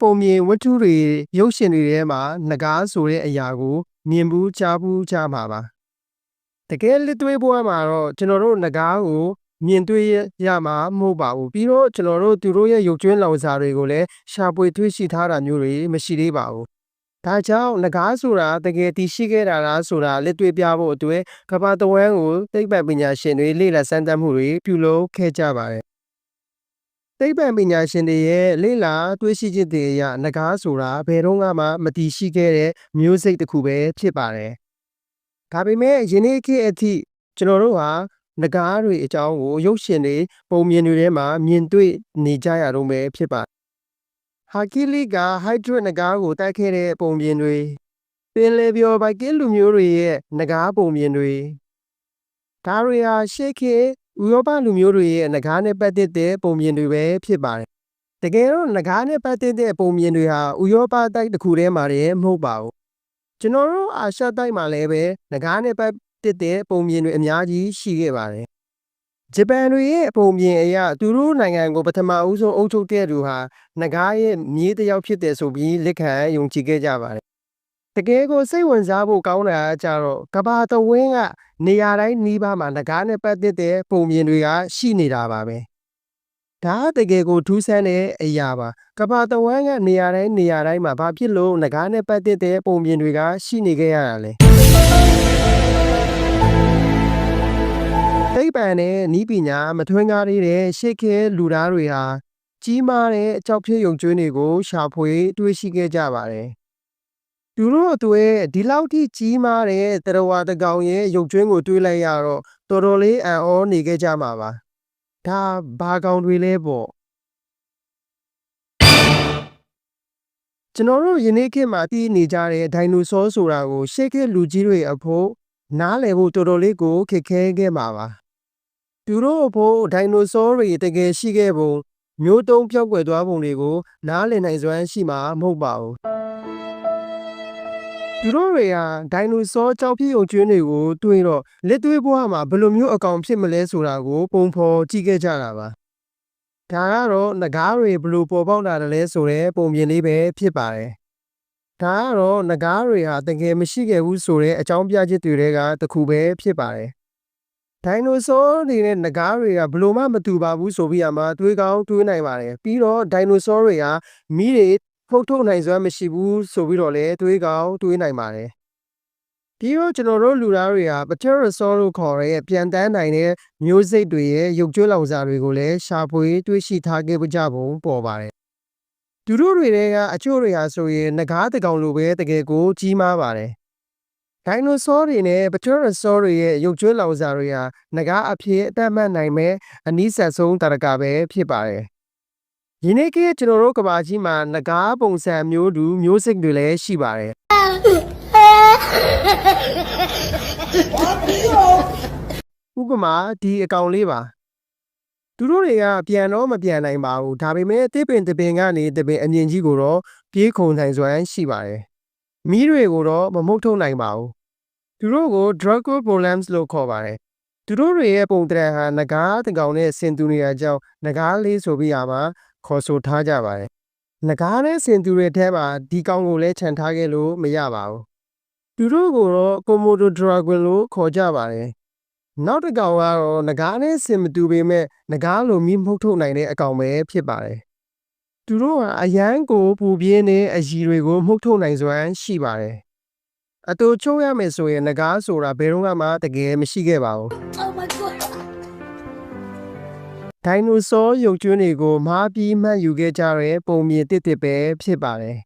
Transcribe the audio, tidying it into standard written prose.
ပုံမြင်ဝတ္ထုတွေရုပ်ရှင်တွေထဲမှာနဂါးဆိုတဲ့အရာကိုမြင်ဘူးကြားမှာပါတကယ်လက်တွေ့ဘဝမှာတော့ကျွန်တော်တို့နဂါးကိုမြင်တွေ့ရမှာမဟုတ်ပါဘူးပြီးတော့ကျွန်တော်တို့သူတို့ရဲ့ရုပ်ကျွင်းလောင်စာတွေကိုလည်းရှာဖွေတွေ့ရှိထားတာမျိုးတွေမရှိသေးပါဘူးဒါကြောင့်နဂါးဆိုတာတကယ်တည်ရှိခဲ့တာလားဆိုတာလက်တွေ့ပြဖို့အတွက်ကမ္ဘာတဝန်းကိုသိပ္ပံပညာရှင်တွေလေ့လာစမ်းသပ်မှုတွေပြုလုပ်ခဲ့ကြပါတယ်သိပ္ပံပညာရှင်တွေရဲ့လေ့လာတွေ့ရှိချက်တွေအရနဂါးဆိုတာဘယ်တော့မှမတည်ရှိခဲ့တဲ့မျိုးစိတ်တစ်ခုပဲဖြစ်ပါတယ်ဒါပေမဲ့ယနေ့ခေတ်အထိကျွန်တော်တို့ဟာနဂါးတွေအကြောင်းကိုရုပ်ရှင်တွေပုံမြင်တွေထဲမှာမြင်တွေ့နေကြရတော့မယ်ဖြစ်ပါတယ်ဟာကီလီကဟိုက်ဒရတ်နဂါးကိုတိုက်ခဲ့တဲ့ပုံမြင်တွေပင်လယ်ပြောဘိုက်ကင်းလူမျိုးတွေရဲ့နဂါးပုံမြင်တွေဒါတွေဟာရှေ့ခေတ်ဥရောပလူမျိုးတွေရဲ့နဂါးနဲ့ပတ်သက်တဲ့ပုံမြင်တွေပဲဖြစ်ပါတယ်တကယ်တော့နဂါးနဲ့ပတ်သက်တဲ့ပုံမြင်တွေဟာဥရောပတိုက်တစ်ခုထဲမှာတည်းမဟုတ်ပါဘူးကျွန်တော်တို့အာရှတိုက်မှာလည်းပဲနဂါးနဲ့ပတ်သက်တဲ့ပုံမြင်တွေအများကြီးရှိခဲ့ပါတယ်ဂျပန်တွေရဲ့ပုံမြင်အရသူတို့နိုင်ငံကိုပထမဦးဆုံးအုပ်ချုပ်တဲ့သူဟာနဂါးရဲ့မြေးတစ်ယောက်ဖြစ်တယ်ဆိုပြီးလက်ခံယုံကြည်ခဲ့ကြပါတယ်တကယ်ကိုစိတ်ဝင်စားဖို့ကောင်းတာကြတော့ကဘာတဝင်းကနေရာတိုင်းနီးပါးမှာနဂါးနဲ့ပတ်သက်တဲ့ပုံမြင်တွေကရှိနေတာပါပဲဒါတကယ်ကိုထူးဆန်းတဲ့အရာပါကဘာတဝန်းကနေရာတိုင်းမှာဘာဖြစ်လို့နဂါးနဲ့ပတ်သက်တဲ့ပုံမြင်တွေကရှိနေခဲ့ရတာလဲသိပ္ပံနဲ့ဤပညာမထွန်းကားသေးတဲ့ရှေ့ခေတ်လူသားတွေဟာကြီးမားတဲ့အကြောက်ဖြစ်ယုံကြည်တွေကိုရှာဖွေတွေ့ရှိခဲ့ကြပါတယ်သူတို့အတွက်ဒီလောက်ထိကြီးမားတဲ့တရဝါတကောင်ရဲ့ရုပ်ကျွင်းကိုတွေးလိုက်ရတော့တော်တော်လေးအံ့ဩနေခဲ့ကြမှာပါဒါဘာကောင်တွေလဲပေါ့ကျွန်တော်တို့ယနေ့ခေတ်မှာသိနေကြတဲ့ဒိုင်နိုဆောဆိုတာကိုရှေ့ခေတ်လူကြီးတွေအဖို့နားလည်ဖို့တော်တော်လေးကိုခက်ခဲခဲ့မှာပါသူတို့အဖို့ဒိုင်နိုဆောတွေတကယ်ရှိခဲ့ပုံမျိုးတုံးပြောက်ကွယ်သွားပုံတွေကိုနားလည်နိုင်စွမ်းရှိမှာမဟုတ်ပါဘူးသူတို့တွေဟာဒိုင်နိုဆောကြောက်ဖြစ်ယုံကြည်တွေကိုတွေးတော့လက်တွေ့ဘဝမှာဘယ်လိုမျိုးအကောင်ဖြစ်မလဲဆိုတာကိုပုံဖော်ကြည့်ခဲ့ကြတာပါဒါကတော့နဂါးတွေဘယ်လိုပေါ်ပေါက်လာတယ်လဲဆိုတဲ့ပုံပြင်လေးပဲဖြစ်ပါတယ်ဒါကတော့နဂါးတွေဟာတကယ်မရှိခဲ့ဘူးဆိုတဲ့အကြောင်းပြချက်တွေကတစ်ခုပဲဖြစ်ပါတယ်ဒိုင်နိုဆောတွေနဲ့နဂါးတွေကဘယ်လိုမှမတူပါဘူးဆိုပြီးမှတွေးကောင်းတွေးနိုင်ပါတယ်ပြီးတော့ဒိုင်နိုဆောတွေဟာမီးတွေဖုတ်ထုတ်နိုင်စွမ်းမရှိဘူးဆိုပြီးတော့လည်းတွေးကောင်းတွေးနိုင်ပါတယ်ပြီးတော့ကျွန်တော်တို့လူသားတွေဟာပတရဆောလို့ခေါ်တဲ့ပြန်တန်းနိုင်တဲ့မျိုးစိတ်တွေရဲ့ရုပ်ကျွလောင်စာတွေကိုလည်းရှာဖွေတွေ့ရှိထားခဲ့ကြပုံပေါ်ပါတယ်သူတို့တွေကအချို့တွေဟာဆိုရင်နဂါးတကောင်လိုပဲတကယ်ကိုကြီးမားပါတယ်ဒိုင်နိုဆောတွေနဲ့ပတရဆောတွေရဲ့ရုပ်ကျွလောင်စာတွေဟာနဂါးအဖြစ်အတတ်မှတ်နိုင်မဲ့အနည်းဆက်ဆုံးတရကပဲဖြစ်ပါတယ်ဒီနေ့ကကျွန်တော်တို့ကဘာကြီးမှာနဂါးပုံစံမျိုးတူမျိုးစိတ်တွေလည်းရှိပါတယ်ဥပမာဒီအကောင်လေးပါသူတို့တွေကပြန်တော့မပြန်နိုင်ပါဘူးဒါပေမဲ့တစ်ပင်ကနေတစ်ပင်အမြင့်ကြီးကိုတော့ပြေးခုန်နိုင်စွမ်းရှိပါတယ်မီးတွေကိုတော့မမှုတ်ထုတ်နိုင်ပါဘူးသူတို့ကို Draco Bolems လို့ခေါ်ပါတယ်သူတို့တွေရဲ့ပုံတရံဟာနဂါးတကောင်နဲ့ဆင်တူနေရကြောင်းနဂါးလေးဆိုပြီးမှခေါ်ဆိုထားကြပါတယ်နဂါးနဲ့ဆင်တူတွေထဲမှာဒီကောင်ကိုလည်းခြံထားခဲ့လို့မရပါဘူးသူတို့ကိုတော့ Komodo Dragon လို့ခေါ်ကြပါတယ်နောက်တစ်ကောင်ကတော့နဂါးနဲ့ဆင်မတူပေမဲ့နဂါးလိုမီးမှုတ်ထုတ်နိုင်တဲ့အကောင်ပဲဖြစ်ပါတယ်သူတို့ကအရန်ကိုပူပြင်းတဲ့အရည်တွေကိုမှုတ်ထုတ်နိုင်စွမ်းရှိပါတယ်အတူချုပ်ရမယ်ဆိုရင်နဂါးဆိုတာဘယ်တော့မှတကယ်မရှိခဲ့ပါဘူး Oh my god ဒိုင်နိုဆောရုပ်ကျွန်းတွေကိုမှားပြီးမှတ်ယူခဲ့ကြတဲ့ပုံမြင်တစ်ပဲဖြစ်ပါတယ်